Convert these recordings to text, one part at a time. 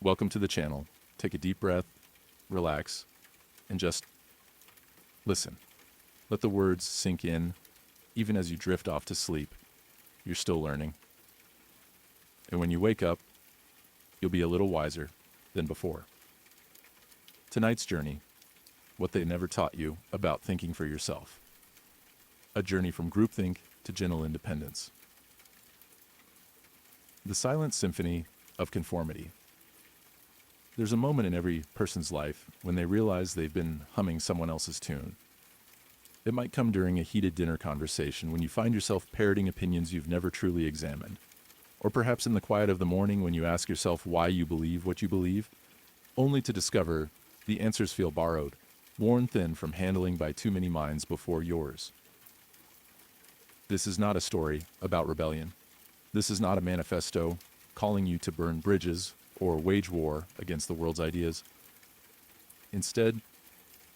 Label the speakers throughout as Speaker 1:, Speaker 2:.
Speaker 1: Welcome to the channel. Take a deep breath, relax, and just listen. Let the words sink in. Even as you drift off to sleep, you're still learning. And when you wake up, you'll be a little wiser than before. Tonight's journey, what they never taught you about thinking for yourself. A journey from groupthink to gentle independence. The silent symphony of conformity. There's a moment in every person's life when they realize they've been humming someone else's tune. It might come during a heated dinner conversation when you find yourself parroting opinions you've never truly examined. Or perhaps in the quiet of the morning when you ask yourself why you believe what you believe, only to discover the answers feel borrowed, worn thin from handling by too many minds before yours. This is not a story about rebellion. This is not a manifesto calling you to burn bridges or wage war against the world's ideas. Instead,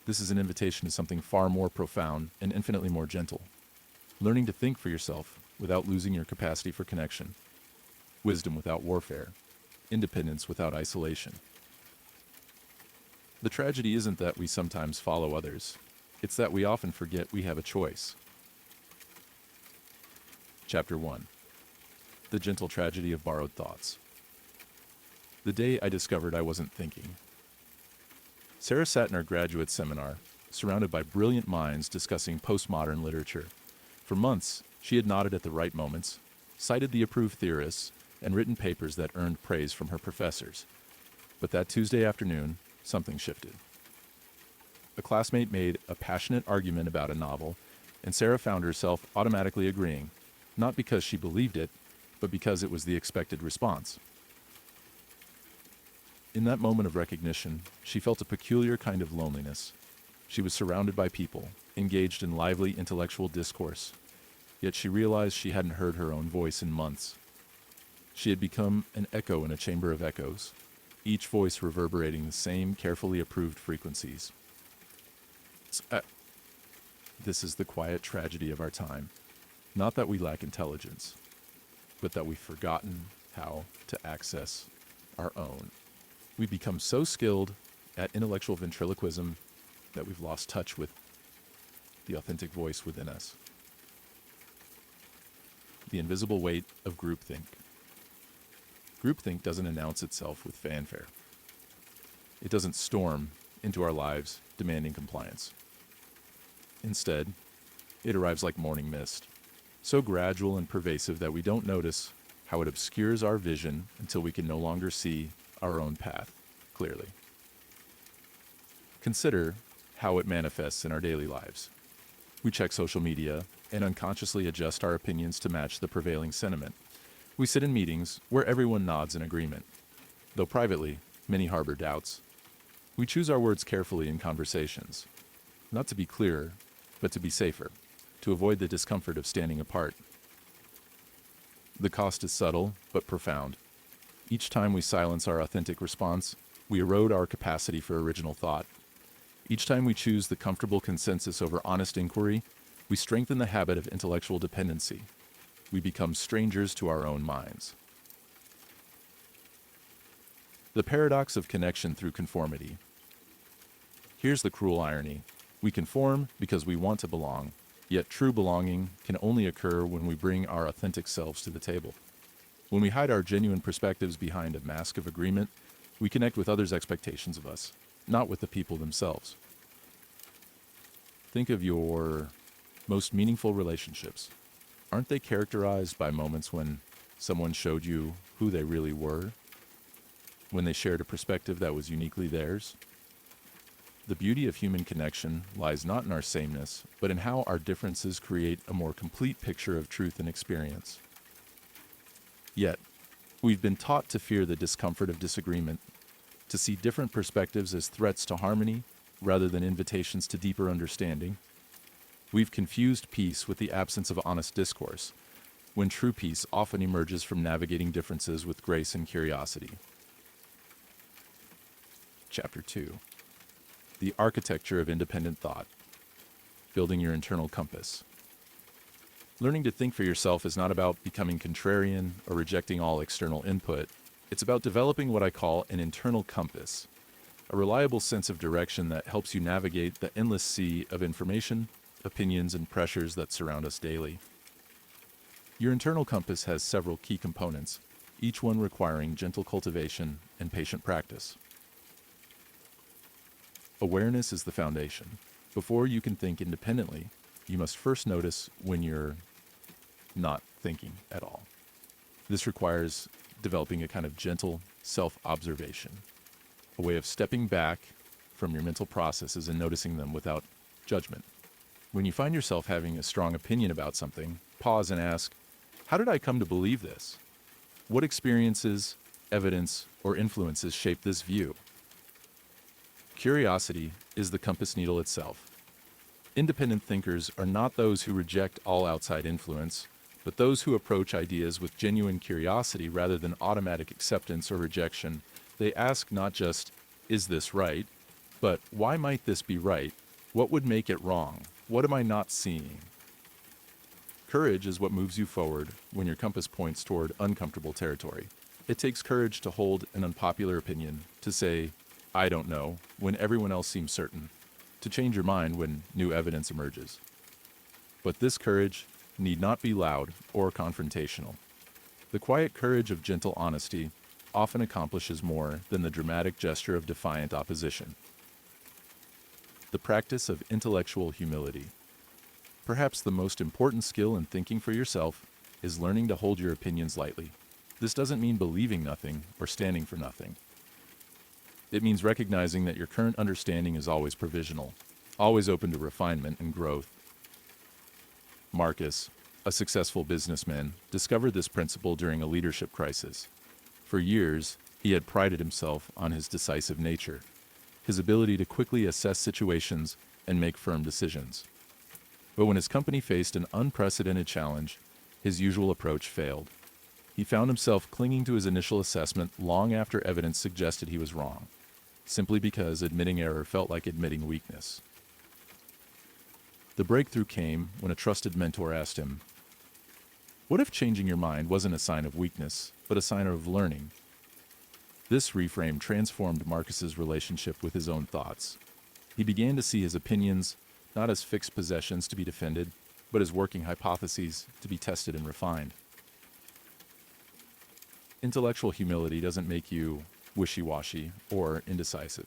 Speaker 1: this is an invitation to something far more profound and infinitely more gentle. Learning to think for yourself without losing your capacity for connection. Wisdom without warfare. Independence without isolation. The tragedy isn't that we sometimes follow others. It's that we often forget we have a choice. Chapter 1. The gentle tragedy of borrowed thoughts. The day I discovered I wasn't thinking. Sarah sat in our graduate seminar, surrounded by brilliant minds discussing postmodern literature. For months, she had nodded at the right moments, cited the approved theorists, and written papers that earned praise from her professors. But that Tuesday afternoon, something shifted. A classmate made a passionate argument about a novel, and Sarah found herself automatically agreeing, not because she believed it, but because it was the expected response. In that moment of recognition, she felt a peculiar kind of loneliness. She was surrounded by people, engaged in lively intellectual discourse, yet she realized she hadn't heard her own voice in months. She had become an echo in a chamber of echoes, each voice reverberating the same carefully approved frequencies. This is the quiet tragedy of our time. Not that we lack intelligence, but that we've forgotten how to access our own. We've become so skilled at intellectual ventriloquism that we've lost touch with the authentic voice within us. The invisible weight of groupthink. Groupthink doesn't announce itself with fanfare. It doesn't storm into our lives demanding compliance. Instead, it arrives like morning mist, so gradual and pervasive that we don't notice how it obscures our vision until we can no longer see our own path clearly. Consider how it manifests in our daily lives. We check social media and unconsciously adjust our opinions to match the prevailing sentiment. We sit in meetings where everyone nods in agreement, though privately, many harbor doubts. We choose our words carefully in conversations, not to be clearer, but to be safer, to avoid the discomfort of standing apart. The cost is subtle, but profound. Each time we silence our authentic response, we erode our capacity for original thought. Each time we choose the comfortable consensus over honest inquiry, we strengthen the habit of intellectual dependency. We become strangers to our own minds. The paradox of connection through conformity. Here's the cruel irony. We conform because we want to belong, yet true belonging can only occur when we bring our authentic selves to the table. When we hide our genuine perspectives behind a mask of agreement, we connect with others' expectations of us, not with the people themselves. Think of your most meaningful relationships. Aren't they characterized by moments when someone showed you who they really were? When they shared a perspective that was uniquely theirs? The beauty of human connection lies not in our sameness, but in how our differences create a more complete picture of truth and experience. Yet, we've been taught to fear the discomfort of disagreement, to see different perspectives as threats to harmony rather than invitations to deeper understanding. We've confused peace with the absence of honest discourse, when true peace often emerges from navigating differences with grace and curiosity. Chapter 2. The architecture of independent thought. Building your internal compass. Learning to think for yourself is not about becoming contrarian or rejecting all external input. It's about developing what I call an internal compass, a reliable sense of direction that helps you navigate the endless sea of information, opinions, and pressures that surround us daily. Your internal compass has several key components, each one requiring gentle cultivation and patient practice. Awareness is the foundation. Before you can think independently, you must first notice when you're not thinking at all. This requires developing a kind of gentle self-observation, a way of stepping back from your mental processes and noticing them without judgment. When you find yourself having a strong opinion about something, pause and ask, how did I come to believe this? What experiences, evidence, or influences shape this view? Curiosity is the compass needle itself. Independent thinkers are not those who reject all outside influence, but those who approach ideas with genuine curiosity rather than automatic acceptance or rejection. They ask not just, is this right, but why might this be right? What would make it wrong? What am I not seeing? Courage is what moves you forward when your compass points toward uncomfortable territory. It takes courage to hold an unpopular opinion, to say, I don't know, when everyone else seems certain, to change your mind when new evidence emerges. But this courage need not be loud or confrontational. The quiet courage of gentle honesty often accomplishes more than the dramatic gesture of defiant opposition. The practice of intellectual humility. Perhaps the most important skill in thinking for yourself is learning to hold your opinions lightly. This doesn't mean believing nothing or standing for nothing. It means recognizing that your current understanding is always provisional, always open to refinement and growth. Marcus, a successful businessman, discovered this principle during a leadership crisis. For years, he had prided himself on his decisive nature, his ability to quickly assess situations and make firm decisions. But when his company faced an unprecedented challenge, his usual approach failed. He found himself clinging to his initial assessment long after evidence suggested he was wrong, simply because admitting error felt like admitting weakness. The breakthrough came when a trusted mentor asked him, what if changing your mind wasn't a sign of weakness, but a sign of learning? This reframe transformed Marcus's relationship with his own thoughts. He began to see his opinions not as fixed possessions to be defended, but as working hypotheses to be tested and refined. Intellectual humility doesn't make you wishy-washy or indecisive.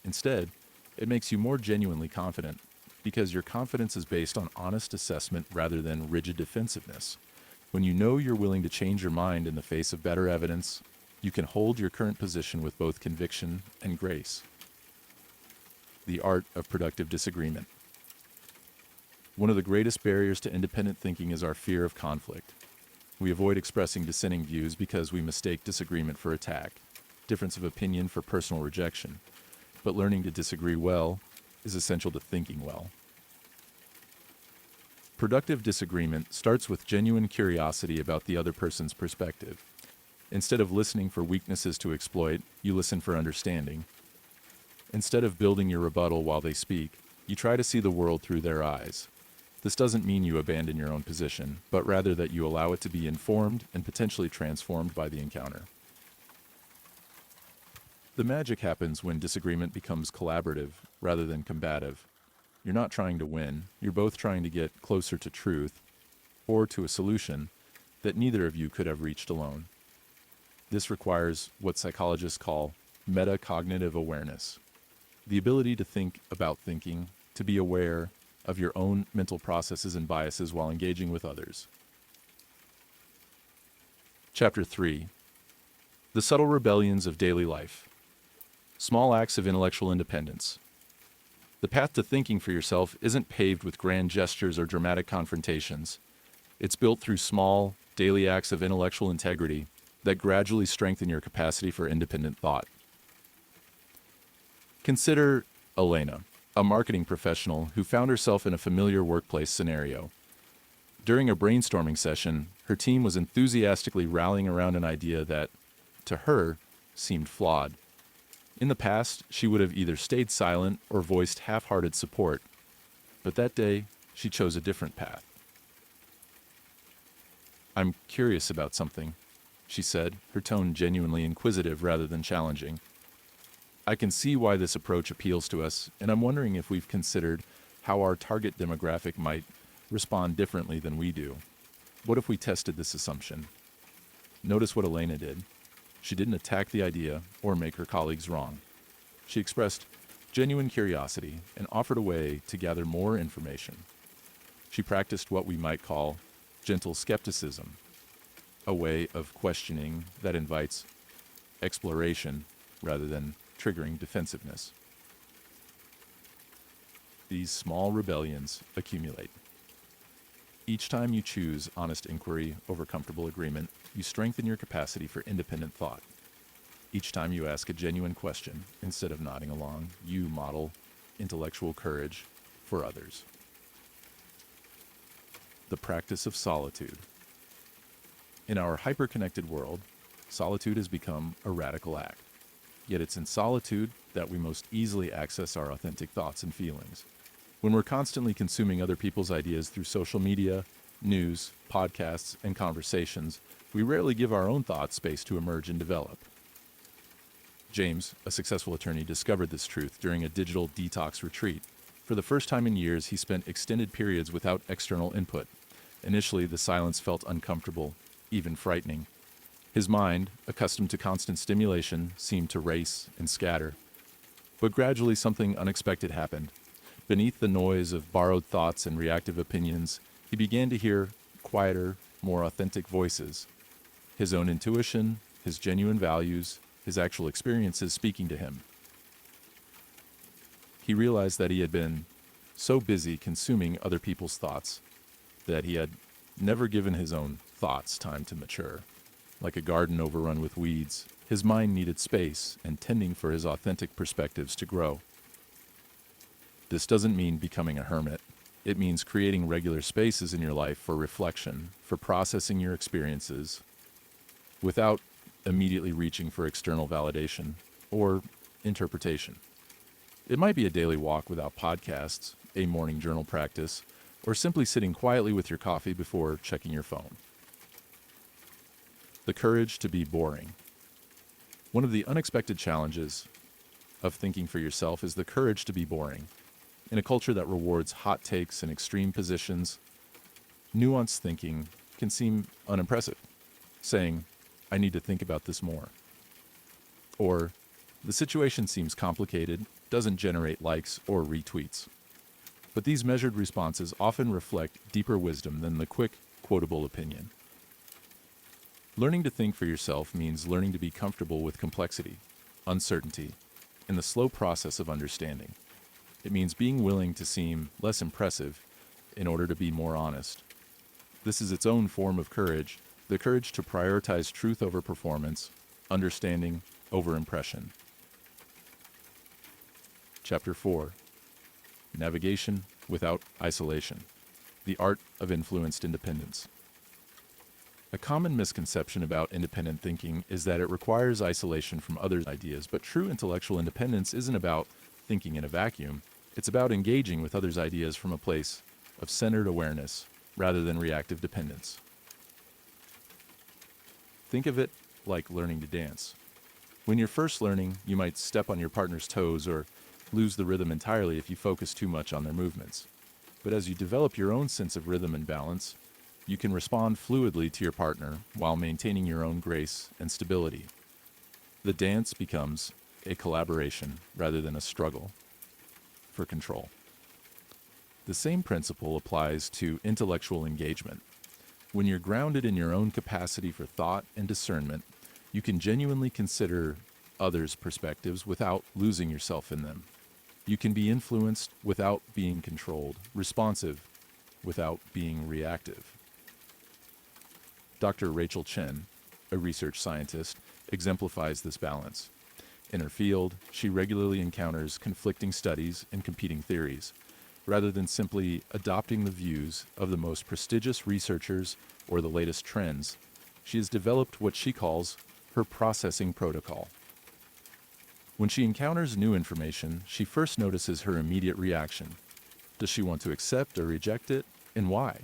Speaker 1: Instead, it makes you more genuinely confident, because your confidence is based on honest assessment rather than rigid defensiveness. When you know you're willing to change your mind in the face of better evidence, you can hold your current position with both conviction and grace. The art of productive disagreement. One of the greatest barriers to independent thinking is our fear of conflict. We avoid expressing dissenting views because we mistake disagreement for attack, difference of opinion for personal rejection. But learning to disagree well is essential to thinking well. Productive disagreement starts with genuine curiosity about the other person's perspective. Instead of listening for weaknesses to exploit, you listen for understanding. Instead of building your rebuttal while they speak, you try to see the world through their eyes. This doesn't mean you abandon your own position, but rather that you allow it to be informed and potentially transformed by the encounter. The magic happens when disagreement becomes collaborative rather than combative. You're not trying to win, you're both trying to get closer to truth, or to a solution that neither of you could have reached alone. This requires what psychologists call metacognitive awareness, the ability to think about thinking, to be aware of your own mental processes and biases while engaging with others. Chapter 3. The Subtle Rebellions of Daily Life. Small acts of intellectual independence. The path to thinking for yourself isn't paved with grand gestures or dramatic confrontations. It's built through small, daily acts of intellectual integrity that gradually strengthen your capacity for independent thought. Consider Elena, a marketing professional who found herself in a familiar workplace scenario. During a brainstorming session, her team was enthusiastically rallying around an idea that, to her, seemed flawed. In the past, she would have either stayed silent or voiced half-hearted support, but that day, she chose a different path. I'm curious about something. she said, her tone genuinely inquisitive rather than challenging. I can see why this approach appeals to us, and I'm wondering if we've considered how our target demographic might respond differently than we do. What if we tested this assumption? Notice what Elena did. She didn't attack the idea or make her colleagues wrong. She expressed genuine curiosity and offered a way to gather more information. She practiced what we might call gentle skepticism, a way of questioning that invites exploration rather than triggering defensiveness. These small rebellions accumulate. Each time you choose honest inquiry over comfortable agreement, you strengthen your capacity for independent thought. Each time you ask a genuine question, instead of nodding along, you model intellectual courage for others. The practice of solitude. In our hyper-connected world, solitude has become a radical act. Yet it's in solitude that we most easily access our authentic thoughts and feelings. When we're constantly consuming other people's ideas through social media, news, podcasts, and conversations, we rarely give our own thoughts space to emerge and develop. James, a successful attorney, discovered this truth during a digital detox retreat. For the first time in years, he spent extended periods without external input. Initially, the silence felt uncomfortable, even frightening. His mind, accustomed to constant stimulation, seemed to race and scatter. But gradually something unexpected happened. Beneath the noise of borrowed thoughts and reactive opinions, he began to hear quieter, more authentic voices. His own intuition, his genuine values, his actual experiences speaking to him. He realized that he had been so busy consuming other people's thoughts that he had never given his own thoughts time to mature. Like a garden overrun with weeds, his mind needed space and tending for his authentic perspectives to grow. This doesn't mean becoming a hermit. It means creating regular spaces in your life for reflection, for processing your experiences, without immediately reaching for external validation or interpretation. It might be a daily walk without podcasts, a morning journal practice, or simply sitting quietly with your coffee before checking your phone. The courage to be boring. One of the unexpected challenges of thinking for yourself is the courage to be boring. In a culture that rewards hot takes and extreme positions, nuanced thinking can seem unimpressive. Saying, I need to think about this more. Or, the situation seems complicated, doesn't generate likes or retweets. But these measured responses often reflect deeper wisdom than the quick, quotable opinion. Learning to think for yourself means learning to be comfortable with complexity, uncertainty, and the slow process of understanding. It means being willing to seem less impressive in order to be more honest. This is its own form of courage, the courage to prioritize truth over performance, understanding over impression. Chapter 4. Navigation without isolation. The art of influenced independence. A common misconception about independent thinking is that it requires isolation from others' ideas, but true intellectual independence isn't about thinking in a vacuum. It's about engaging with others' ideas from a place of centered awareness rather than reactive dependence. Think of it like learning to dance. When you're first learning, you might step on your partner's toes or lose the rhythm entirely if you focus too much on their movements. But as you develop your own sense of rhythm and balance, you can respond fluidly to your partner while maintaining your own grace and stability. The dance becomes a collaboration rather than a struggle for control. The same principle applies to intellectual engagement. When you're grounded in your own capacity for thought and discernment, you can genuinely consider others' perspectives without losing yourself in them. You can be influenced without being controlled, responsive without being reactive. Dr. Rachel Chen, a research scientist, exemplifies this balance. In her field, she regularly encounters conflicting studies and competing theories. Rather than simply adopting the views of the most prestigious researchers or the latest trends, she has developed what she calls her processing protocol. When she encounters new information, she first notices her immediate reaction. Does she want to accept or reject it, and why?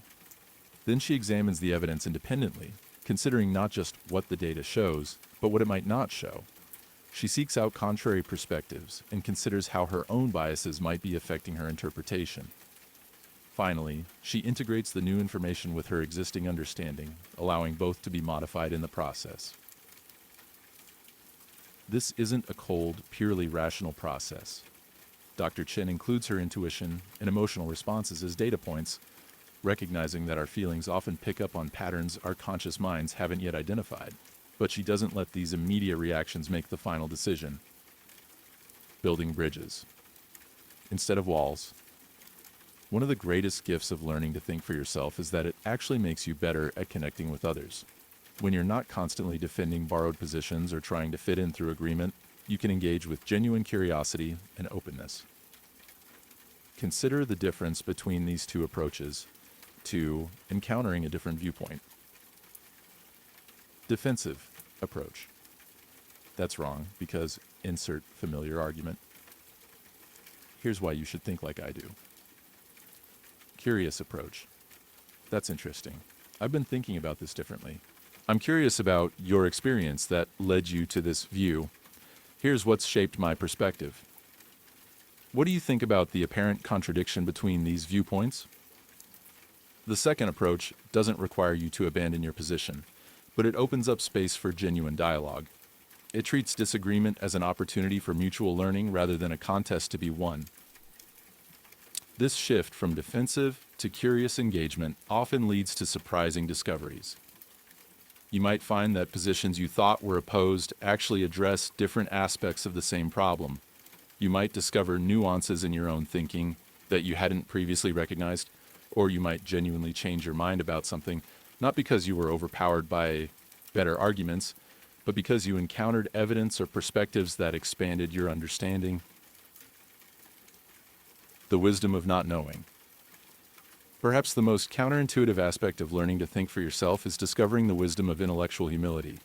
Speaker 1: Then she examines the evidence independently. considering not just what the data shows, but what it might not show. She seeks out contrary perspectives and considers how her own biases might be affecting her interpretation. Finally, she integrates the new information with her existing understanding, allowing both to be modified in the process. This isn't a cold, purely rational process. Dr. Chen includes her intuition and emotional responses as data points, recognizing that our feelings often pick up on patterns our conscious minds haven't yet identified. But she doesn't let these immediate reactions make the final decision. Building bridges instead of walls. One of the greatest gifts of learning to think for yourself is that it actually makes you better at connecting with others. When you're not constantly defending borrowed positions or trying to fit in through agreement, you can engage with genuine curiosity and openness. Consider the difference between these two approaches to encountering a different viewpoint. Defensive approach. That's wrong, because insert familiar argument. Here's why you should think like I do. Curious approach. That's interesting. I've been thinking about this differently. I'm curious about your experience that led you to this view. Here's what's shaped my perspective. What do you think about the apparent contradiction between these viewpoints? The second approach doesn't require you to abandon your position, but it opens up space for genuine dialogue. It treats disagreement as an opportunity for mutual learning rather than a contest to be won. This shift from defensive to curious engagement often leads to surprising discoveries. You might find that positions you thought were opposed actually address different aspects of the same problem. You might discover nuances in your own thinking that you hadn't previously recognized, or you might genuinely change your mind about something, not because you were overpowered by better arguments, but because you encountered evidence or perspectives that expanded your understanding. The wisdom of not knowing. Perhaps the most counterintuitive aspect of learning to think for yourself is discovering the wisdom of intellectual humility.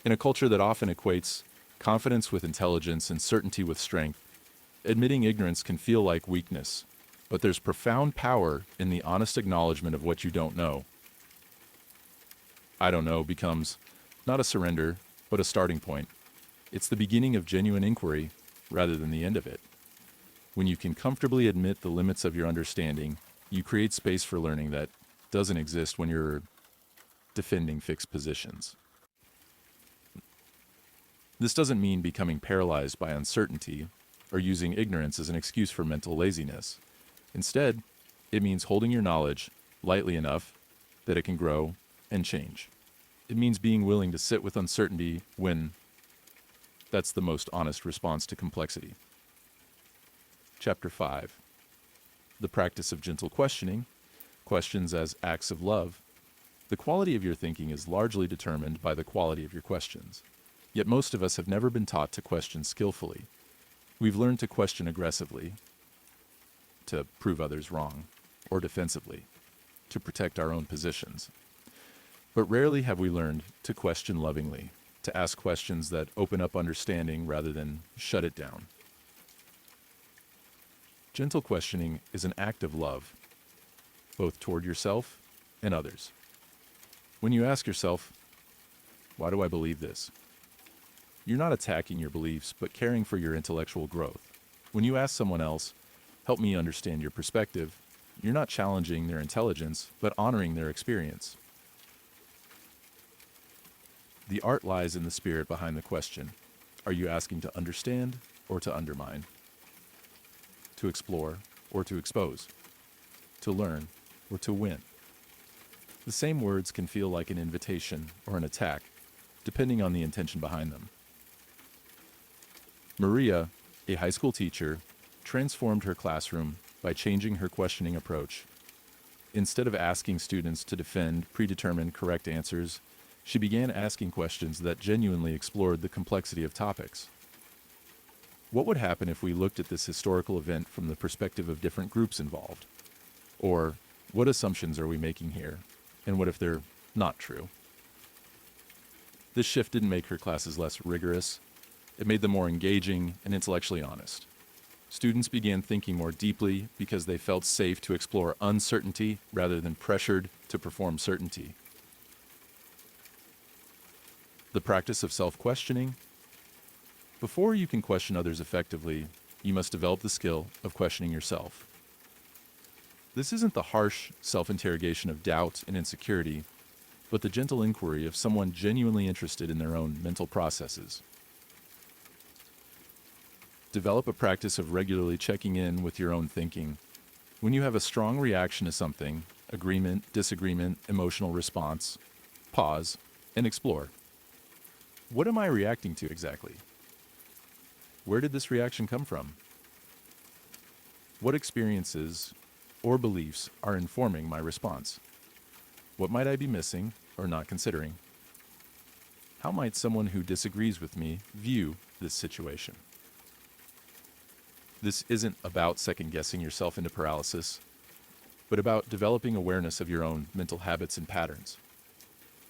Speaker 1: In a culture that often equates confidence with intelligence and certainty with strength, admitting ignorance can feel like weakness, but there's profound power in the honest acknowledgement of what you don't know. I don't know becomes not a surrender, but a starting point. It's the beginning of genuine inquiry rather than the end of it. When you can comfortably admit the limits of your understanding, you create space for learning that doesn't exist when you're defending fixed positions. This doesn't mean becoming paralyzed by uncertainty or using ignorance as an excuse for mental laziness. Instead, it means holding your knowledge lightly enough that it can grow and change. It means being willing to sit with uncertainty when that's the most honest response to complexity. Chapter 5. The practice of gentle questioning, questions as acts of love. The quality of your thinking is largely determined by the quality of your questions. Yet most of us have never been taught to question skillfully. We've learned to question aggressively, to prove others wrong, or defensively, to protect our own positions. But rarely have we learned to question lovingly, to ask questions that open up understanding rather than shut it down. Gentle questioning is an act of love, both toward yourself and others. When you ask yourself, why do I believe this? You're not attacking your beliefs, but caring for your intellectual growth. When you ask someone else, help me understand your perspective, you're not challenging their intelligence, but honoring their experience. The art lies in the spirit behind the question. Are you asking to understand or to undermine? To explore or to expose? To learn or to win? The same words can feel like an invitation or an attack, depending on the intention behind them. Maria, a high school teacher, transformed her classroom by changing her questioning approach. Instead of asking students to defend predetermined correct answers, she began asking questions that genuinely explored the complexity of topics. What would happen if we looked at this historical event from the perspective of different groups involved? Or, what assumptions are we making here? And what if they're not true? This shift didn't make her classes less rigorous. It made them more engaging and intellectually honest. Students began thinking more deeply because they felt safe to explore uncertainty rather than pressured to perform certainty. The practice of self-questioning. Before you can question others effectively, you must develop the skill of questioning yourself. This isn't the harsh self-interrogation of doubt and insecurity, but the gentle inquiry of someone genuinely interested in their own mental processes. Develop a practice of regularly checking in with your own thinking. When you have a strong reaction to something, agreement, disagreement, emotional response, pause and explore. What am I reacting to exactly? Where did this reaction come from? What experiences or beliefs are informing my response? What might I be missing or not considering? How might someone who disagrees with me view this situation? This isn't about second-guessing yourself into paralysis, but about developing awareness of your own mental habits and patterns.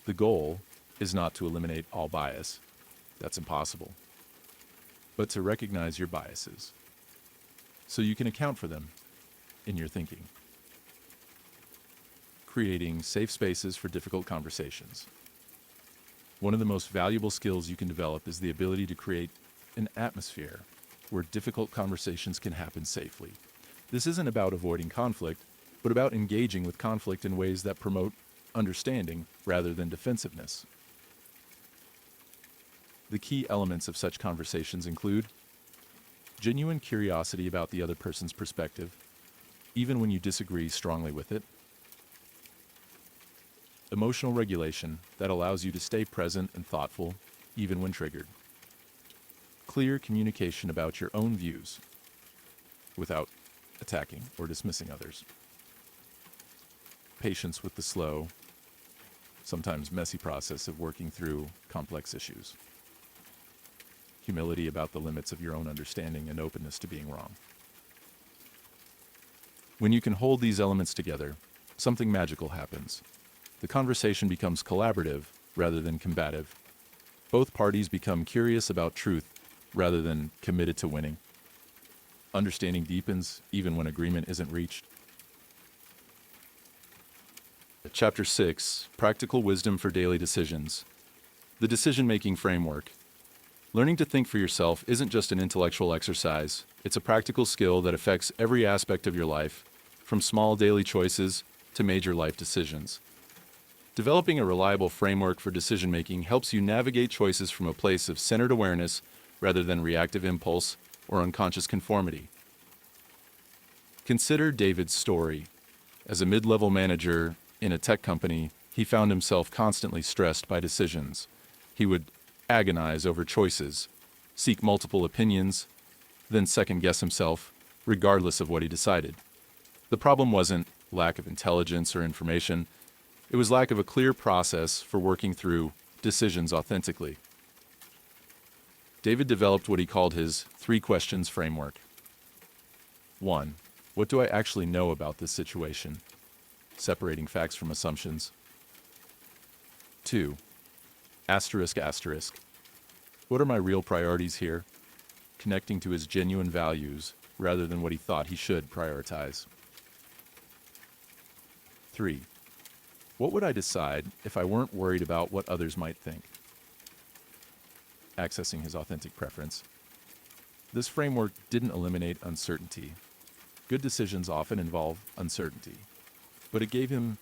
Speaker 1: The goal is not to eliminate all bias. That's impossible. But to recognize your biases, so you can account for them in your thinking. Creating safe spaces for difficult conversations. One of the most valuable skills you can develop is the ability to create an atmosphere where difficult conversations can happen safely. This isn't about avoiding conflict, but about engaging with conflict in ways that promote understanding rather than defensiveness. The key elements of such conversations include genuine curiosity about the other person's perspective, even when you disagree strongly with it. Emotional regulation that allows you to stay present and thoughtful, even when triggered. Clear communication about your own views without attacking or dismissing others. Patience with the slow, sometimes messy process of working through complex issues. Humility about the limits of your own understanding and openness to being wrong. When you can hold these elements together, something magical happens. The conversation becomes collaborative rather than combative. Both parties become curious about truth rather than committed to winning. Understanding deepens even when agreement isn't reached. Chapter 6, Practical Wisdom for Daily Decisions. The decision-making framework. Learning to think for yourself isn't just an intellectual exercise. It's a practical skill that affects every aspect of your life, from small daily choices to major life decisions. Developing a reliable framework for decision-making helps you navigate choices from a place of centered awareness rather than reactive impulse or unconscious conformity. Consider David's story. As a mid-level manager in a tech company, he found himself constantly stressed by decisions. He would agonize over choices, seek multiple opinions, then second-guess himself, regardless of what he decided. The problem wasn't lack of intelligence or information. It was lack of a clear process for working through decisions authentically. David developed what he called his 3 questions framework. 1. What do I actually know about this situation? Separating facts from assumptions. 2. Asterisk, asterisk. What are my real priorities here? Connecting to his genuine values rather than what he thought he should prioritize. 3. What would I decide if I weren't worried about what others might think? Accessing his authentic preference. This framework didn't eliminate uncertainty. Good decisions often involve uncertainty, but it gave him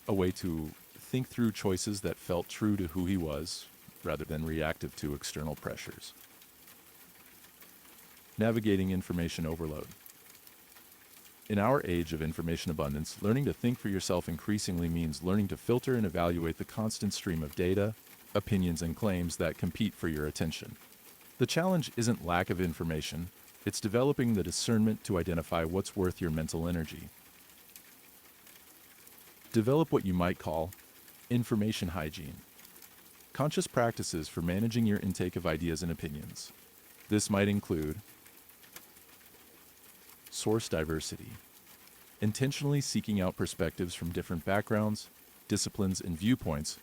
Speaker 1: a way to think through choices that felt true to who he was rather than reactive to external pressures. Navigating information overload. In our age of information abundance, learning to think for yourself increasingly means learning to filter and evaluate the constant stream of data, opinions, and claims that compete for your attention. The challenge isn't lack of information, it's developing the discernment to identify what's worth your mental energy. Develop what you might call information hygiene. Conscious practices for managing your intake of ideas and opinions. This might include source diversity. Intentionally seeking out perspectives from different backgrounds, disciplines, and viewpoints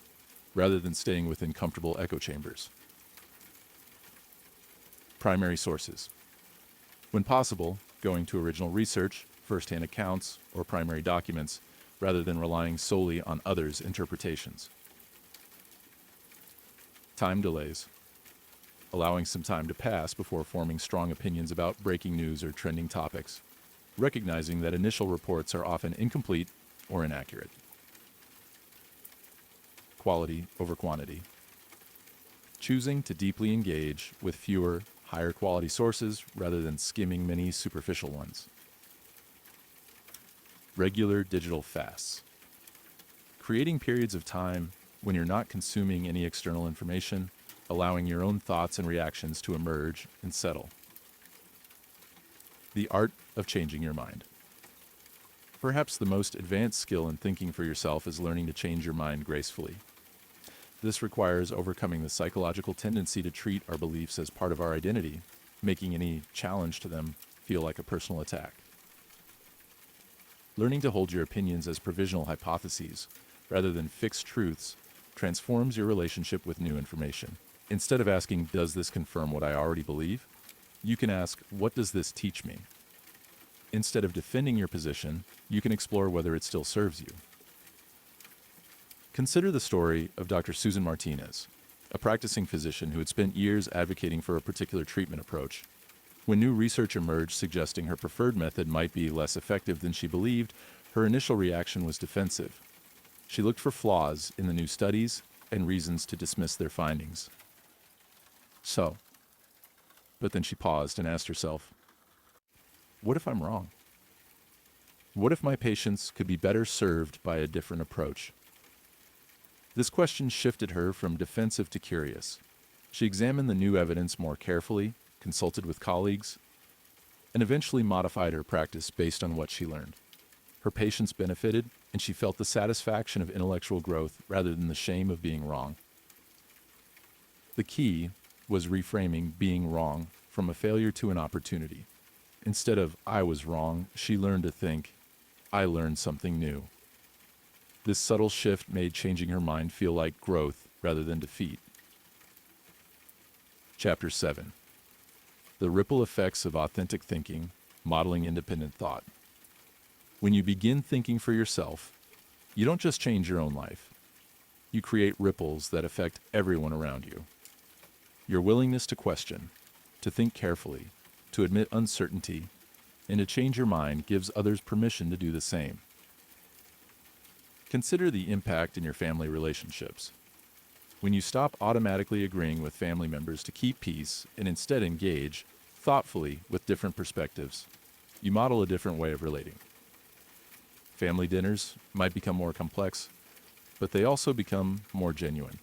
Speaker 1: rather than staying within comfortable echo chambers. Primary sources. When possible, going to original research, first-hand accounts, or primary documents, rather than relying solely on others' interpretations. Time delays, allowing some time to pass before forming strong opinions about breaking news or trending topics, recognizing that initial reports are often incomplete or inaccurate. Quality over quantity. Choosing to deeply engage with fewer, higher quality sources rather than skimming many superficial ones. Regular digital fasts. Creating periods of time when you're not consuming any external information, allowing your own thoughts and reactions to emerge and settle. The art of changing your mind. Perhaps the most advanced skill in thinking for yourself is learning to change your mind gracefully. This requires overcoming the psychological tendency to treat our beliefs as part of our identity, making any challenge to them feel like a personal attack. Learning to hold your opinions as provisional hypotheses rather than fixed truths transforms your relationship with new information. Instead of asking, "Does this confirm what I already believe?" you can ask, "What does this teach me?" Instead of defending your position, you can explore whether it still serves you. Consider the story of Dr. Susan Martinez, a practicing physician who had spent years advocating for a particular treatment approach. When new research emerged suggesting her preferred method might be less effective than she believed, her initial reaction was defensive. She looked for flaws in the new studies and reasons to dismiss their findings. But then she paused and asked herself, what if I'm wrong? What if my patients could be better served by a different approach? This question shifted her from defensive to curious. She examined the new evidence more carefully, consulted with colleagues, and eventually modified her practice based on what she learned. Her patients benefited, and she felt the satisfaction of intellectual growth rather than the shame of being wrong. The key was reframing being wrong from a failure to an opportunity. Instead of "I was wrong," she learned to think, "I learned something new." This subtle shift made changing her mind feel like growth rather than defeat. Chapter 7. The Ripple Effects of Authentic Thinking, Modeling Independent Thought. When you begin thinking for yourself, you don't just change your own life. You create ripples that affect everyone around you. Your willingness to question, to think carefully, to admit uncertainty, and to change your mind gives others permission to do the same. Consider the impact in your family relationships. When you stop automatically agreeing with family members to keep peace and instead engage thoughtfully with different perspectives, you model a different way of relating. Family dinners might become more complex, but they also become more genuine.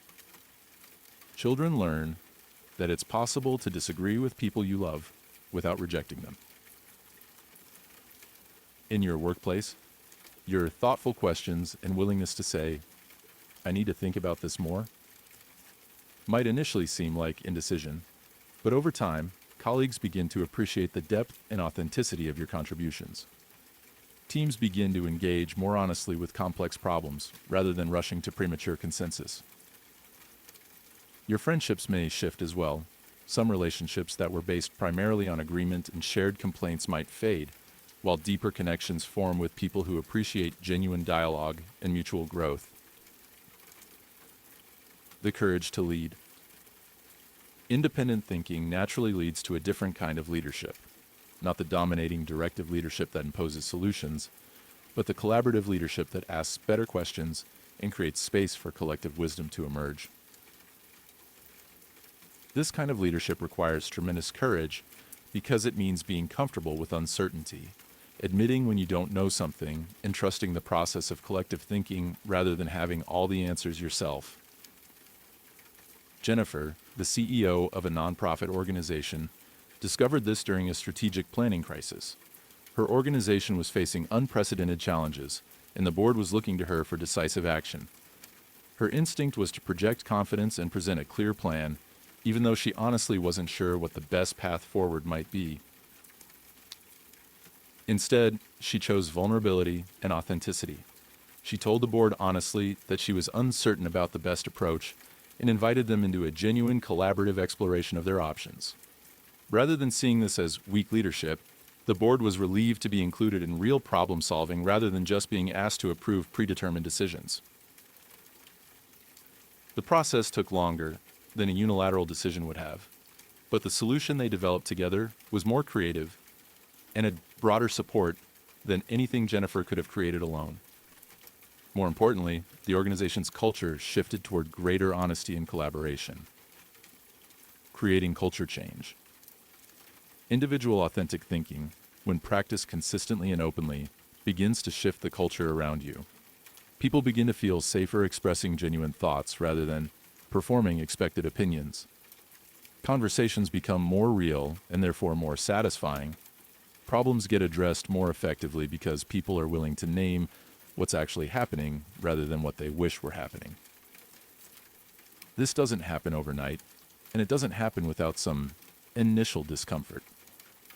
Speaker 1: Children learn that it's possible to disagree with people you love without rejecting them. In your workplace, your thoughtful questions and willingness to say, "I need to think about this more," might initially seem like indecision, but over time, colleagues begin to appreciate the depth and authenticity of your contributions. Teams begin to engage more honestly with complex problems rather than rushing to premature consensus. Your friendships may shift as well. Some relationships that were based primarily on agreement and shared complaints might fade, while deeper connections form with people who appreciate genuine dialogue and mutual growth. The courage to lead. Independent thinking naturally leads to a different kind of leadership, not the dominating directive leadership that imposes solutions, but the collaborative leadership that asks better questions and creates space for collective wisdom to emerge. This kind of leadership requires tremendous courage because it means being comfortable with uncertainty, admitting when you don't know something, and trusting the process of collective thinking rather than having all the answers yourself. Jennifer, the CEO of a nonprofit organization, discovered this during a strategic planning crisis. Her organization was facing unprecedented challenges, and the board was looking to her for decisive action. Her instinct was to project confidence and present a clear plan, even though she honestly wasn't sure what the best path forward might be. Instead, she chose vulnerability and authenticity. She told the board honestly that she was uncertain about the best approach and invited them into a genuine collaborative exploration of their options. Rather than seeing this as weak leadership, the board was relieved to be included in real problem solving rather than just being asked to approve predetermined decisions. The process took longer, than a unilateral decision would have. But the solution they developed together was more creative and had broader support than anything Jennifer could have created alone. More importantly, the organization's culture shifted toward greater honesty and collaboration, creating culture change. Individual authentic thinking, when practiced consistently and openly, begins to shift the culture around you. People begin to feel safer expressing genuine thoughts rather than performing expected opinions. Conversations become more real and therefore more satisfying. Problems get addressed more effectively because people are willing to name what's actually happening rather than what they wish were happening. This doesn't happen overnight, and it doesn't happen without some initial discomfort.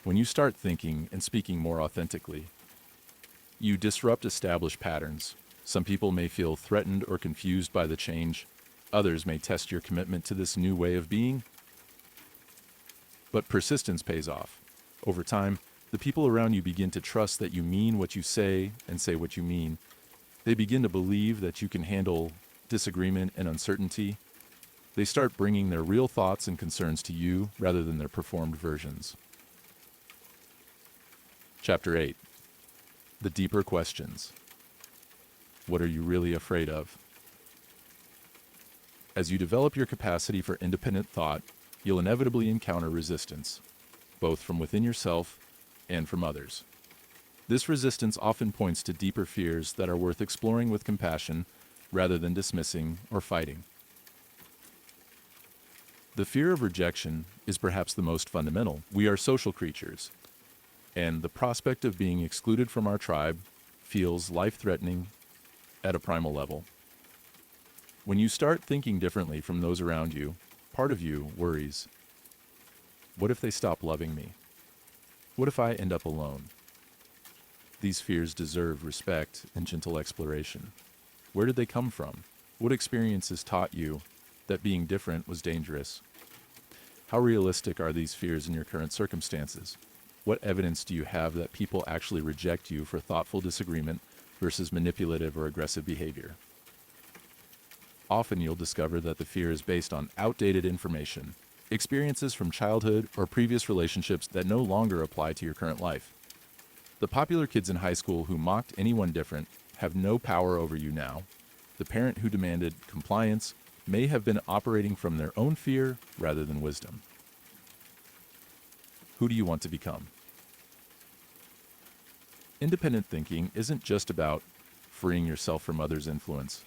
Speaker 1: When you start thinking and speaking more authentically, you disrupt established patterns. Some people may feel threatened or confused by the change. Others may test your commitment to this new way of being. But persistence pays off. Over time, the people around you begin to trust that you mean what you say and say what you mean. They begin to believe that you can handle disagreement and uncertainty. They start bringing their real thoughts and concerns to you rather than their performed versions. Chapter 8. The deeper questions. What are you really afraid of? As you develop your capacity for independent thought, you'll inevitably encounter resistance, both from within yourself and from others. This resistance often points to deeper fears that are worth exploring with compassion rather than dismissing or fighting. The fear of rejection is perhaps the most fundamental. We are social creatures, and the prospect of being excluded from our tribe feels life-threatening at a primal level. When you start thinking differently from those around you, part of you worries. What if they stop loving me? What if I end up alone? These fears deserve respect and gentle exploration. Where did they come from? What experiences taught you that being different was dangerous? How realistic are these fears in your current circumstances? What evidence do you have that people actually reject you for thoughtful disagreement versus manipulative or aggressive behavior? Often you'll discover that the fear is based on outdated information, experiences from childhood or previous relationships that no longer apply to your current life. The popular kids in high school who mocked anyone different have no power over you now. The parent who demanded compliance may have been operating from their own fear rather than wisdom. Who do you want to become? Independent thinking isn't just about freeing yourself from others' influence.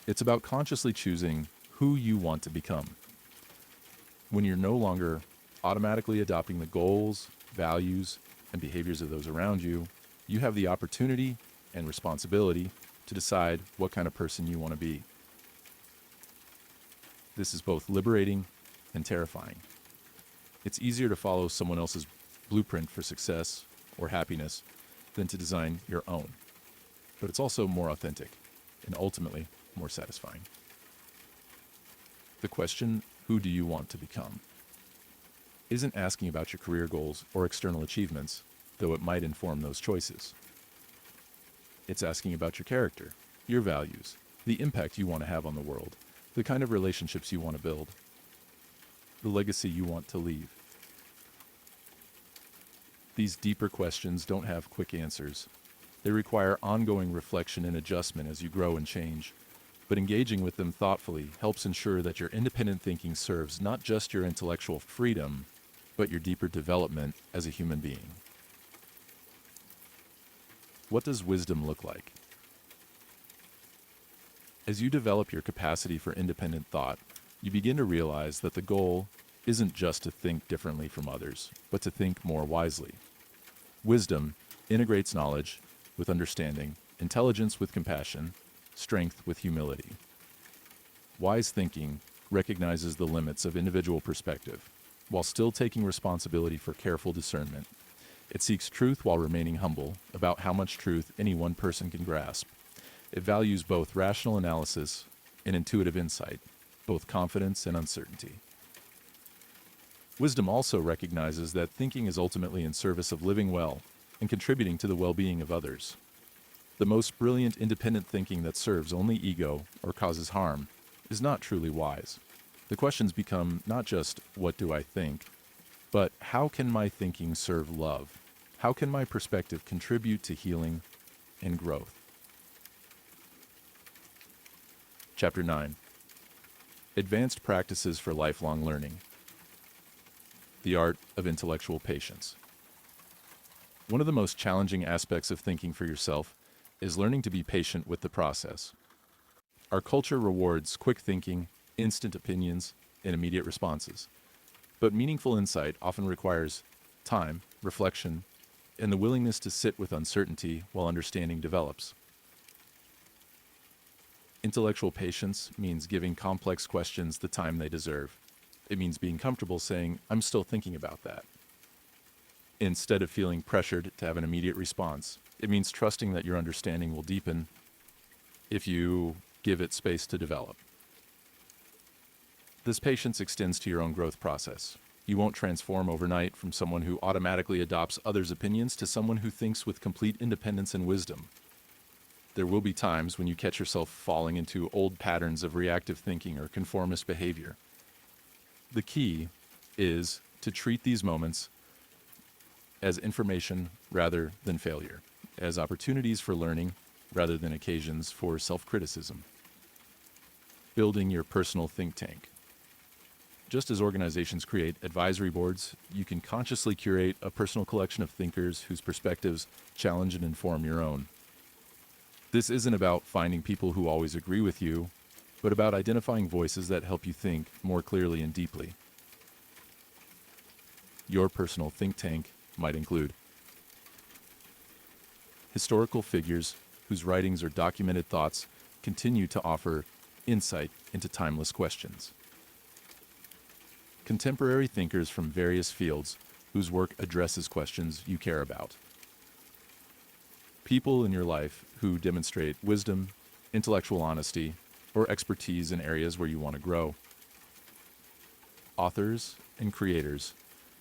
Speaker 1: It's about consciously choosing who you want to become. When you're no longer automatically adopting the goals, values, and behaviors of those around you, you have the opportunity and responsibility to decide what kind of person you want to be. This is both liberating and terrifying. It's easier to follow someone else's blueprint for success or happiness than to design your own. But it's also more authentic and ultimately more satisfying. The question, who do you want to become, isn't asking about your career goals or external achievements, though it might inform those choices. It's asking about your character, your values, the impact you want to have on the world, the kind of relationships you want to build, the legacy you want to leave. These deeper questions don't have quick answers. They require ongoing reflection and adjustment as you grow and change. But engaging with them thoughtfully helps ensure that your independent thinking serves not just your intellectual freedom, but your deeper development as a human being. What does wisdom look like? As you develop your capacity for independent thought, you begin to realize that the goal isn't just to think differently from others, but to think more wisely. Wisdom integrates knowledge with understanding, intelligence with compassion, strength with humility. Wise thinking recognizes the limits of individual perspective, while still taking responsibility for careful discernment. It seeks truth while remaining humble about how much truth any one person can grasp. It values both rational analysis and intuitive insight, both confidence and uncertainty. Wisdom also recognizes that thinking is ultimately in service of living well and contributing to the well-being of others. The most brilliant independent thinking that serves only ego or causes harm is not truly wise. The questions become not just, what do I think, but how can my thinking serve love? How can my perspective contribute to healing and growth? Chapter 9. Advanced Practices for Lifelong Learning. The Art of Intellectual Patience. One of the most challenging aspects of thinking for yourself is learning to be patient with the process. Our culture rewards quick thinking, instant opinions, and immediate responses. But meaningful insight often requires time, reflection, and the willingness to sit with uncertainty while understanding develops. Intellectual patience means giving complex questions the time they deserve. It means being comfortable saying, I'm still thinking about that. Instead of feeling pressured to have an immediate response, it means trusting that your understanding will deepen if you give it space to develop. This patience extends to your own growth process. You won't transform overnight from someone who automatically adopts others' opinions to someone who thinks with complete independence and wisdom. There will be times when you catch yourself falling into old patterns of reactive thinking or conformist behavior. The key is to treat these moments as information rather than failure, as opportunities for learning rather than occasions for self-criticism. Building your personal think tank. Just as organizations create advisory boards, you can consciously curate a personal collection of thinkers whose perspectives challenge and inform your own. This isn't about finding people who always agree with you, but about identifying voices that help you think more clearly and deeply. Your personal think tank might include historical figures whose writings or documented thoughts continue to offer insight into timeless questions. Contemporary thinkers from various fields whose work addresses questions you care about. People in your life who demonstrate wisdom, intellectual honesty, or expertise in areas where you want to grow. Authors and creators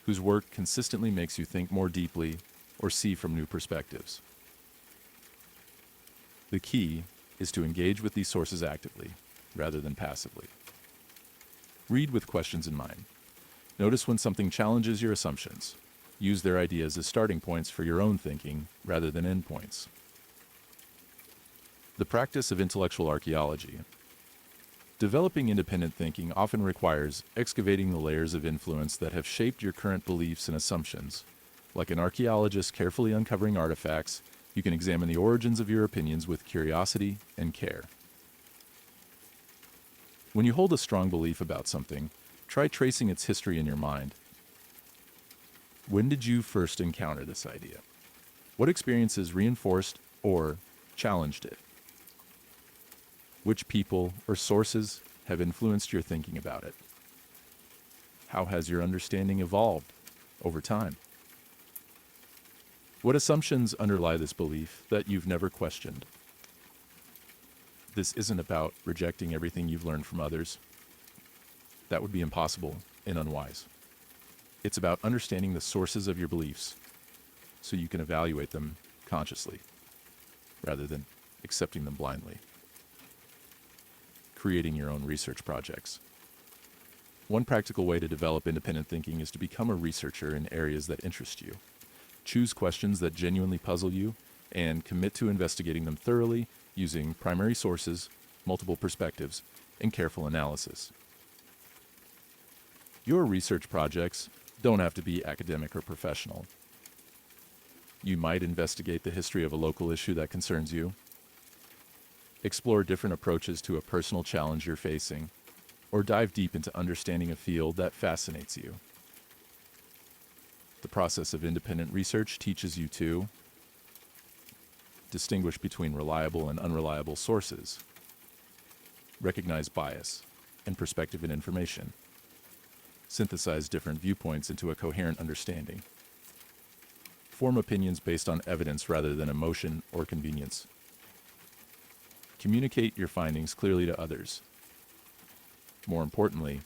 Speaker 1: whose work consistently makes you think more deeply or see from new perspectives. The key is to engage with these sources actively, rather than passively. Read with questions in mind. Notice when something challenges your assumptions. Use their ideas as starting points for your own thinking, rather than endpoints. The practice of intellectual archaeology. Developing independent thinking often requires excavating the layers of influence that have shaped your current beliefs and assumptions. Like an archaeologist carefully uncovering artifacts, you can examine the origins of your opinions with curiosity and care. When you hold a strong belief about something, try tracing its history in your mind. When did you first encounter this idea? What experiences reinforced or challenged it? Which people or sources have influenced your thinking about it? How has your understanding evolved over time? What assumptions underlie this belief that you've never questioned? This isn't about rejecting everything you've learned from others. That would be impossible and unwise. It's about understanding the sources of your beliefs so you can evaluate them consciously rather than accepting them blindly. Creating your own research projects. One practical way to develop independent thinking is to become a researcher in areas that interest you. Choose questions that genuinely puzzle you and commit to investigating them thoroughly using primary sources, multiple perspectives, and careful analysis. Your research projects don't have to be academic or professional. You might investigate the history of a local issue that concerns you, explore different approaches to a personal challenge you're facing, or dive deep into understanding a field that fascinates you. The process of independent research teaches you to distinguish between reliable and unreliable sources, recognize bias and perspective in information, synthesize different viewpoints into a coherent understanding, form opinions based on evidence rather than emotion or convenience, communicate your findings clearly to others. More importantly,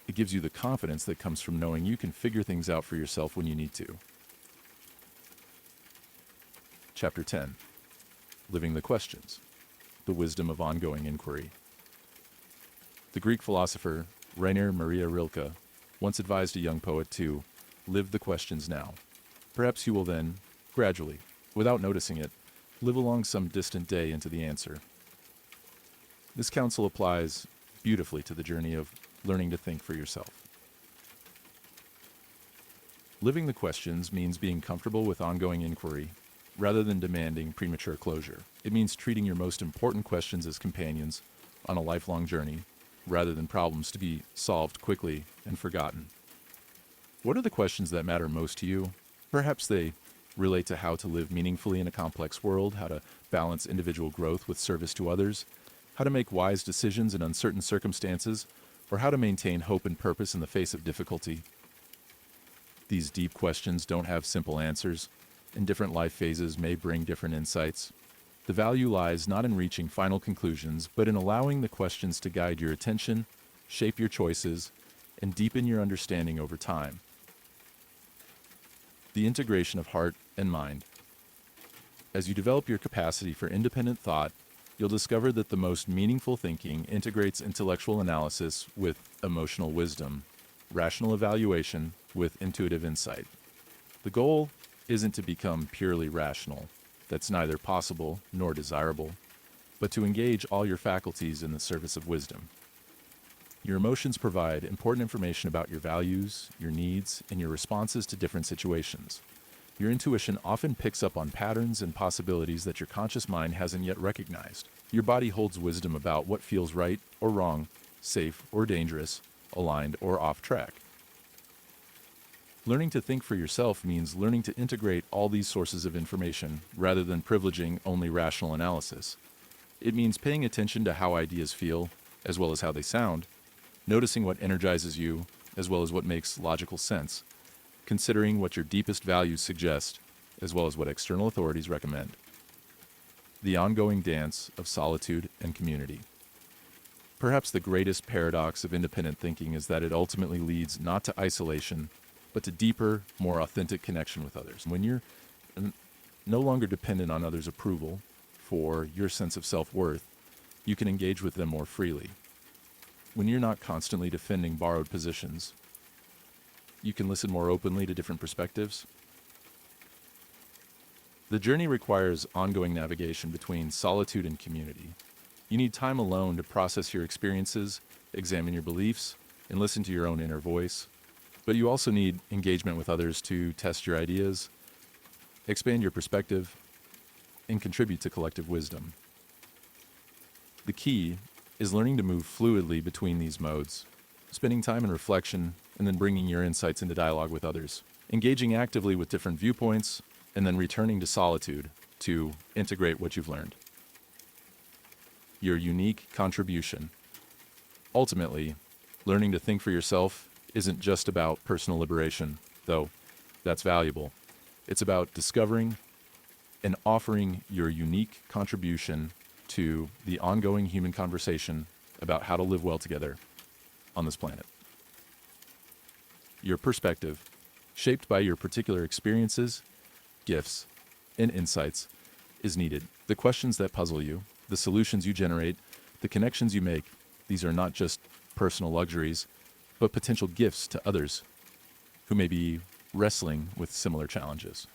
Speaker 1: it gives you the confidence that comes from knowing you can figure things out for yourself when you need to. Chapter 10. Living the Questions. The Wisdom of Ongoing Inquiry. The Greek philosopher Rainer Maria Rilke once advised a young poet to live the questions now. Perhaps you will then, gradually, without noticing it, live along some distant day into the answer. This counsel applies beautifully to the journey of learning to think for yourself. Living the questions means being comfortable with ongoing inquiry rather than demanding premature closure. It means treating your most important questions as companions on a lifelong journey rather than problems to be solved quickly and forgotten. What are the questions that matter most to you? Perhaps they relate to how to live meaningfully in a complex world, how to balance individual growth with service to others, how to make wise decisions in uncertain circumstances, or how to maintain hope and purpose in the face of difficulty. These deep questions don't have simple answers, and different life phases may bring different insights. The value lies not in reaching final conclusions, but in allowing the questions to guide your attention, shape your choices, and deepen your understanding over time. The integration of heart and mind. As you develop your capacity for independent thought, you'll discover that the most meaningful thinking integrates intellectual analysis with emotional wisdom, rational evaluation with intuitive insight. The goal isn't to become purely rational. That's neither possible nor desirable, but to engage all your faculties in the service of wisdom. Your emotions provide important information about your values, your needs, and your responses to different situations. Your intuition often picks up on patterns and possibilities that your conscious mind hasn't yet recognized. Your body holds wisdom about what feels right or wrong, safe or dangerous, aligned or off track. Learning to think for yourself means learning to integrate all these sources of information rather than privileging only rational analysis. It means paying attention to how ideas feel, as well as how they sound, noticing what energizes you, as well as what makes logical sense, considering what your deepest values suggest, as well as what external authorities recommend. The ongoing dance of solitude and community. Perhaps the greatest paradox of independent thinking is that it ultimately leads not to isolation, but to deeper, more authentic connection with others. When you're no longer dependent on others' approval for your sense of self-worth, you can engage with them more freely. When you're not constantly defending borrowed positions, you can listen more openly to different perspectives. The journey requires ongoing navigation between solitude and community. You need time alone to process your experiences, examine your beliefs, and listen to your own inner voice. But you also need engagement with others to test your ideas, expand your perspective, and contribute to collective wisdom. The key is learning to move fluidly between these modes, spending time in reflection, and then bringing your insights into dialogue with others, engaging actively with different viewpoints, and then returning to solitude to integrate what you've learned. Your unique contribution. Ultimately, learning to think for yourself isn't just about personal liberation, though that's valuable. It's about discovering and offering your unique contribution to the ongoing human conversation about how to live well together on this planet. Your perspective, shaped by your particular experiences, gifts, and insights, is needed. The questions that puzzle you, the solutions you generate, the connections you make, these are not just personal luxuries, but potential gifts to others who may be wrestling with similar challenges.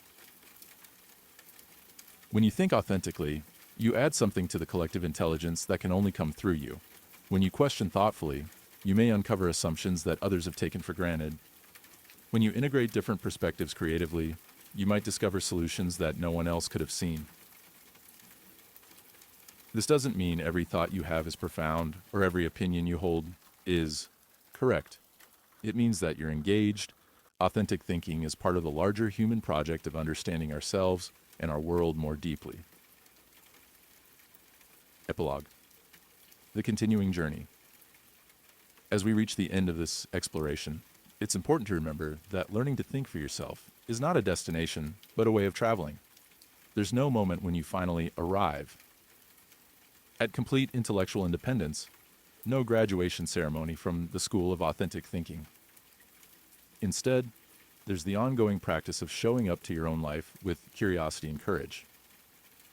Speaker 1: When you think authentically, you add something to the collective intelligence that can only come through you. When you question thoughtfully, you may uncover assumptions that others have taken for granted. When you integrate different perspectives creatively, you might discover solutions that no one else could have seen. This doesn't mean every thought you have is profound or every opinion you hold is correct. It means that you're engaged. Authentic thinking is part of the larger human project of understanding ourselves and our world more deeply. Epilogue. The continuing journey. As we reach the end of this exploration, it's important to remember that learning to think for yourself is not a destination, but a way of traveling. There's no moment when you finally arrive. At complete intellectual independence, no graduation ceremony from the school of authentic thinking. Instead, there's the ongoing practice of showing up to your own life with curiosity and courage.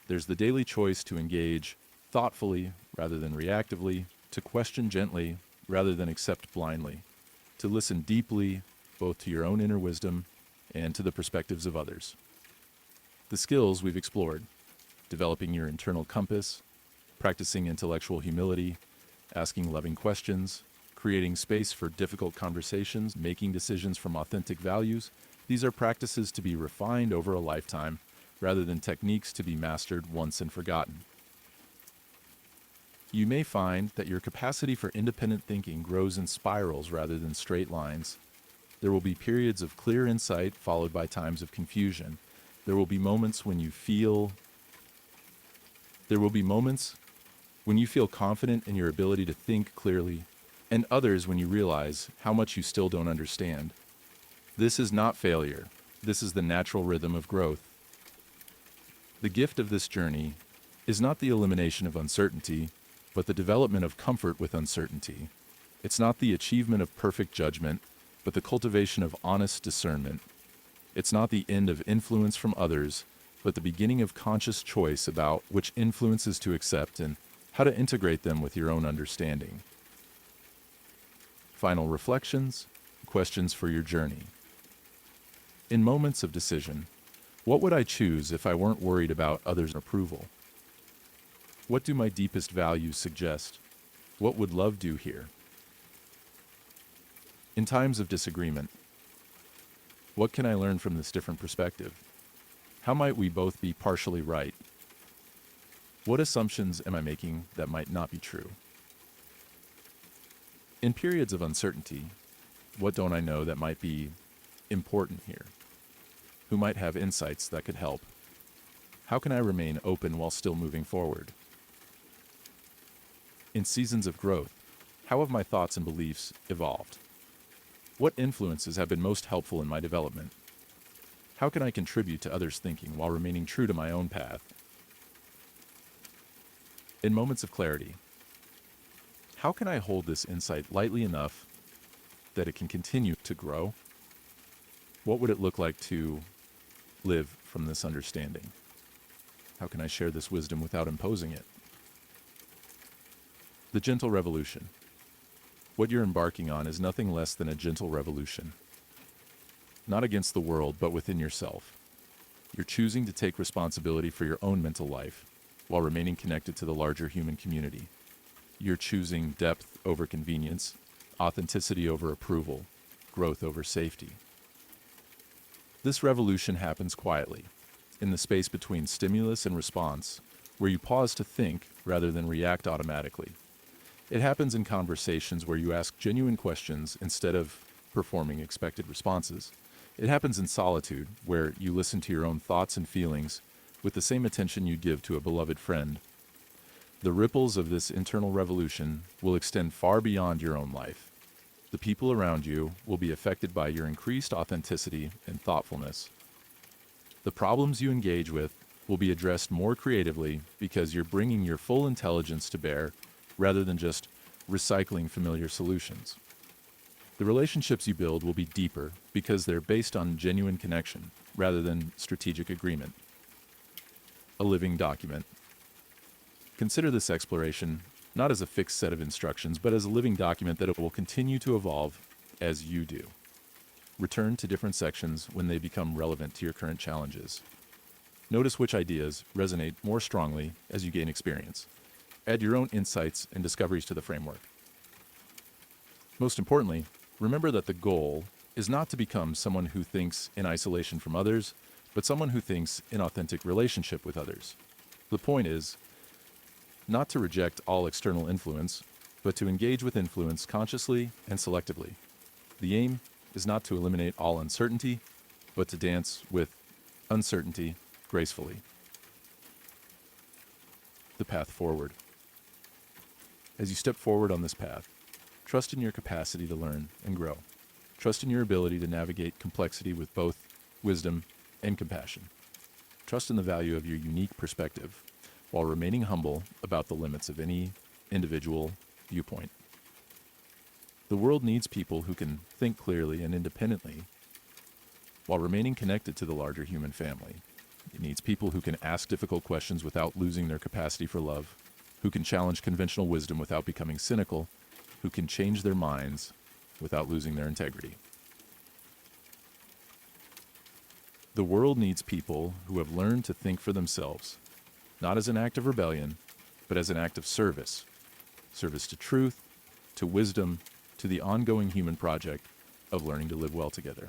Speaker 1: There's the daily choice to engage thoughtfully rather than reactively, to question gently rather than accept blindly, to listen deeply, both to your own inner wisdom and to the perspectives of others. The skills we've explored: developing your internal compass, practicing intellectual humility, asking loving questions, creating space for difficult conversations, making decisions from authentic values. These are practices to be refined over a lifetime rather than techniques to be mastered once and forgotten. You may find that your capacity for independent thinking grows in spirals rather than straight lines. There will be periods of clear insight followed by times of confusion. There will be moments when you feel confident in your ability to think clearly, and others when you realize how much you still don't understand. This is not failure. This is the natural rhythm of growth. The gift of this journey is not the elimination of uncertainty, but the development of comfort with uncertainty. It's not the achievement of perfect judgment, but the cultivation of honest discernment. It's not the end of influence from others, but the beginning of conscious choice about which influences to accept and how to integrate them with your own understanding. Final reflections, questions for your journey. In moments of decision, what would I choose if I weren't worried about others' approval? What do my deepest values suggest? What would love do here? In times of disagreement, what can I learn from this different perspective? How might we both be partially right? What assumptions am I making that might not be true? In periods of uncertainty, what don't I know that might be important here? Who might have insights that could help? How can I remain open while still moving forward? In seasons of growth, how have my thoughts and beliefs evolved? What influences have been most helpful in my development? How can I contribute to others' thinking while remaining true to my own path? In moments of clarity, how can I hold this insight lightly enough that it can continue to grow? What would it look like to live from this understanding? How can I share this wisdom without imposing it? The gentle revolution. What you're embarking on is nothing less than a gentle revolution. Not against the world, but within yourself. You're choosing to take responsibility for your own mental life while remaining connected to the larger human community. You're choosing depth over convenience, authenticity over approval, growth over safety. This revolution happens quietly, in the space between stimulus and response, where you pause to think rather than react automatically. It happens in conversations where you ask genuine questions instead of performing expected responses. It happens in solitude, where you listen to your own thoughts and feelings with the same attention you'd give to a beloved friend. The ripples of this internal revolution will extend far beyond your own life. The people around you will be affected by your increased authenticity and thoughtfulness. The problems you engage with will be addressed more creatively because you're bringing your full intelligence to bear rather than just recycling familiar solutions. The relationships you build will be deeper because they're based on genuine connection rather than strategic agreement. A living document. Consider this exploration not as a fixed set of instructions, but as a living document that it will continue to evolve as you do. Return to different sections when they become relevant to your current challenges. Notice which ideas resonate more strongly as you gain experience. Add your own insights and discoveries to the framework. Most importantly, remember that the goal is not to become someone who thinks in isolation from others, but someone who thinks in authentic relationship with others. The point is not to reject all external influence, but to engage with influence consciously and selectively. The aim is not to eliminate all uncertainty, but to dance with uncertainty gracefully. The path forward. As you step forward on this path, trust in your capacity to learn and grow. Trust in your ability to navigate complexity with both wisdom and compassion. Trust in the value of your unique perspective while remaining humble about the limits of any individual viewpoint. The world needs people who can think clearly and independently while remaining connected to the larger human family. It needs people who can ask difficult questions without losing their capacity for love, who can challenge conventional wisdom without becoming cynical, who can change their minds without losing their integrity. The world needs people who have learned to think for themselves, not as an act of rebellion, but as an act of service. Service to truth, to wisdom, to the ongoing human project of learning to live well together.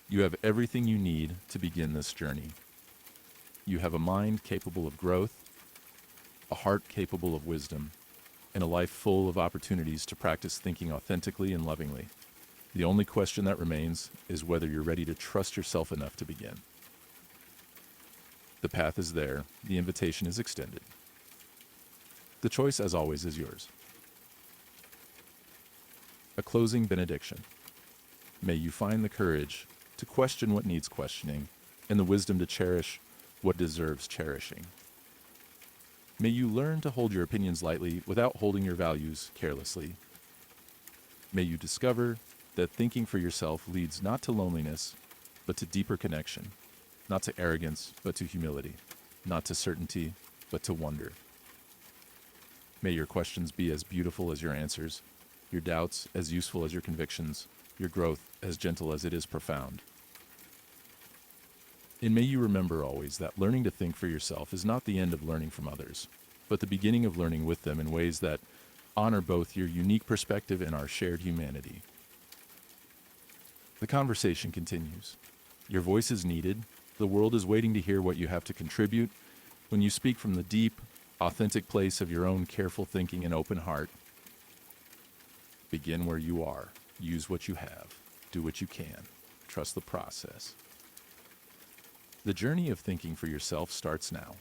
Speaker 1: You have everything you need to begin this journey. You have a mind capable of growth, a heart capable of wisdom, and a life full of opportunities to practice thinking authentically and lovingly. The only question that remains is whether you're ready to trust yourself enough to begin. The path is there. The invitation is extended. The choice, as always, is yours. A closing benediction. May you find the courage to question what needs questioning and the wisdom to cherish what deserves cherishing. May you learn to hold your opinions lightly without holding your values carelessly. May you discover that thinking for yourself leads not to loneliness, but to deeper connection, not to arrogance, but to humility, not to certainty, but to wonder. May your questions be as beautiful as your answers, your doubts as useful as your convictions, your growth as gentle as it is profound. And may you remember always that learning to think for yourself is not the end of learning from others, but the beginning of learning with them in ways that honor both your unique perspective and our shared humanity. The conversation continues. Your voice is needed. The world is waiting to hear what you have to contribute. When you speak from the deep, authentic place of your own careful thinking and open heart, begin where you are. Use what you have. Do what you can. Trust the process. The journey of thinking for yourself starts now.